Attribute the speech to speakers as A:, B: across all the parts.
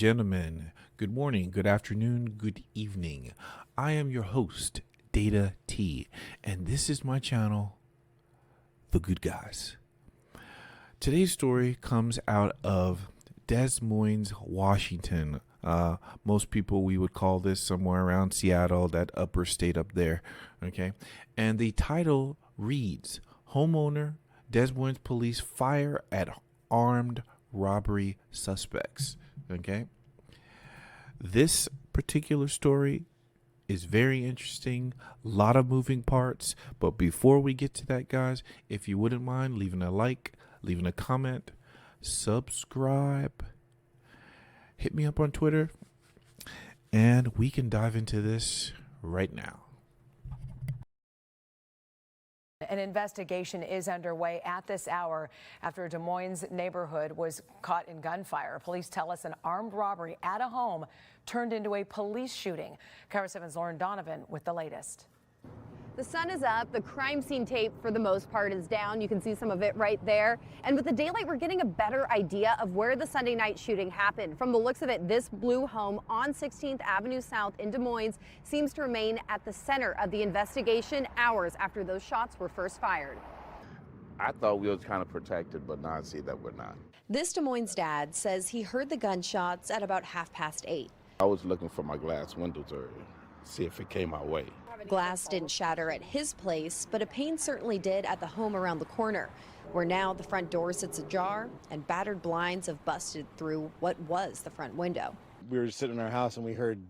A: gentlemen, good morning, good afternoon, good evening. I am your host, Data T, and this is my channel, The Good Guys. Today's story comes out of Des Moines, Washington. Most people, we would call this somewhere around Seattle, that upper state up there. Okay. And the title reads, Homeowner, Des Moines police fire at armed robbery suspects. Okay. This particular story is very interesting. A lot of moving parts. But before we get to that, guys, if you wouldn't mind leaving a like, leaving a comment, subscribe, hit me up on Twitter, and we can dive into this right now.
B: An investigation is underway at this hour after a Des Moines neighborhood was caught in gunfire. Police tell us an armed robbery at a home turned into a police shooting. KIRO 7's Lauren Donovan with the latest.
C: The sun is up. The crime scene tape, for the most part, is down. You can see some of it right there. And with the daylight, we're getting a better idea of where the Sunday night shooting happened. From the looks of it, this blue home on 16th Avenue South in Des Moines seems to remain at the center of the investigation hours after those shots were first fired.
D: I thought we was kind of protected, but now I see that we're not.
C: This Des Moines dad says he heard the gunshots at about 8:30.
D: I was looking for my glass window to see if it came my way.
C: Glass didn't shatter at his place, but a pane certainly did at the home around the corner, where now the front door sits ajar and battered blinds have busted through what was the front window.
E: We were just sitting in our house and we heard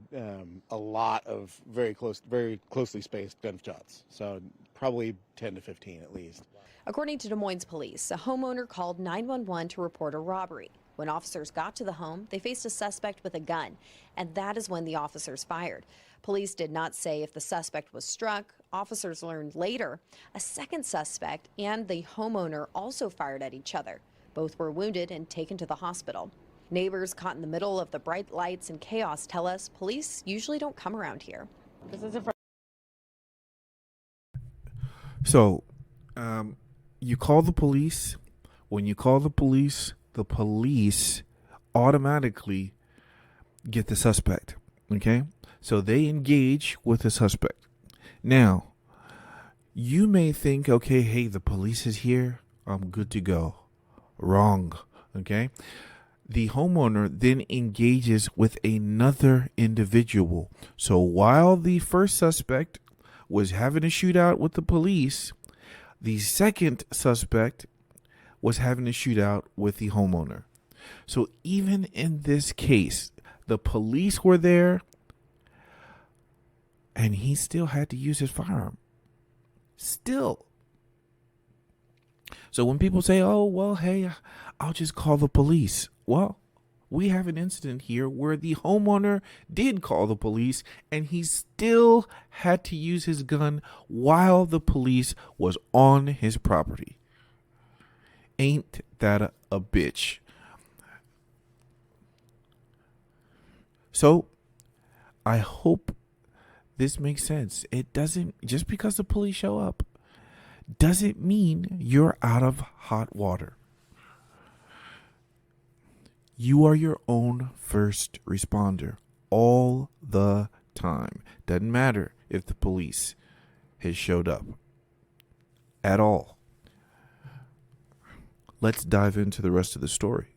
E: a lot of very closely spaced gunshots. So probably 10 to 15 at least.
C: According to Des Moines police, a homeowner called 911 to report a robbery. When officers got to the home, they faced a suspect with a gun, and that is when the officers fired. Police did not say if the suspect was struck. Officers learned later a second suspect and the homeowner also fired at each other. Both were wounded and taken to the hospital. Neighbors caught in the middle of the bright lights and chaos tell us police usually don't come around here.
A: So, you call the police. When you call the police automatically get the suspect. Okay? So they engage with the suspect. Now, you may think, okay, hey, the police is here. I'm good to go. Wrong. Okay? The homeowner then engages with another individual. So while the first suspect was having a shootout with the police, the second suspect was having a shootout with the homeowner. So even in this case, the police were there and he still had to use his firearm. Still. So when people say, oh, well, hey, I'll just call the police. Well, we have an incident here where the homeowner did call the police and he still had to use his gun while the police was on his property. Ain't that a bitch? So I hope this makes sense. It doesn't, just because the police show up doesn't mean you're out of hot water. You are your own first responder all the time. Doesn't matter if the police has showed up at all. Let's dive into the rest of the story.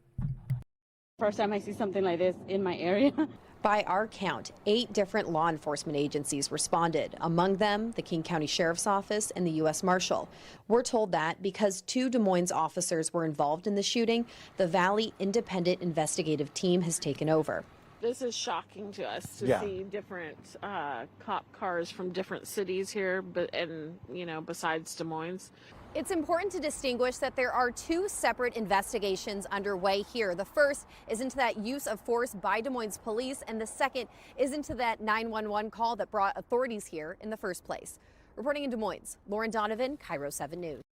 F: First time I see something like this in my area.
C: By our count, 8 different law enforcement agencies responded, among them the King County Sheriff's Office and the U.S. Marshal. We're told that because 2 Des Moines officers were involved in the shooting, the Valley Independent Investigative Team has taken over.
F: This is shocking to us to see different cop cars from different cities here, besides Des Moines.
C: It's important to distinguish that there are 2 separate investigations underway here. The first is into that use of force by Des Moines police, and the second is into that 911 call that brought authorities here in the first place. Reporting in Des Moines, Lauren Donovan, KIRO 7 News.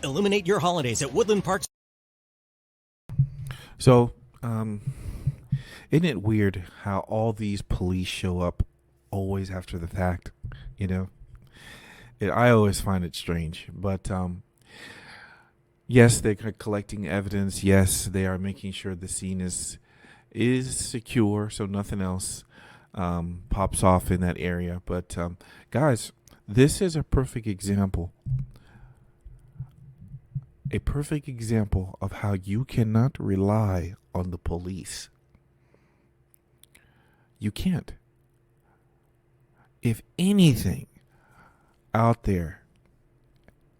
G: Illuminate your holidays at Woodland Park.
A: So, isn't it weird how all these police show up always after the fact, you know? I always find it strange, but yes, they're collecting evidence. Yes, they are making sure the scene is is secure, so nothing else pops off in that area. But guys, this is a perfect example. A perfect example of how you cannot rely on the police. You can't. If anything out there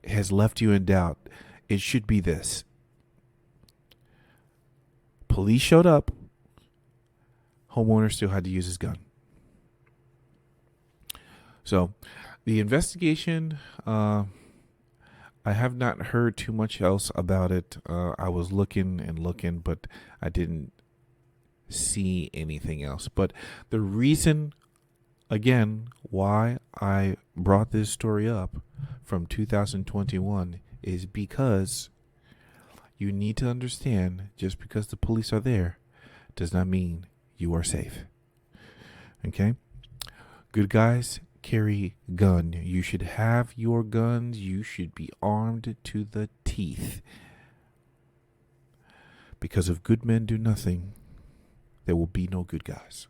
A: has left you in doubt, it should be this. Police showed up. Homeowner still had to use his gun. So the investigation, I have not heard too much else about it. I was looking and looking, but I didn't see anything else. But the reason, again, why I brought this story up from 2021 is because you need to understand, just because the police are there does not mean you are safe. Okay? Good guys carry gun. You should have your guns. You should be armed to the teeth. Because if good men do nothing, there will be no good guys.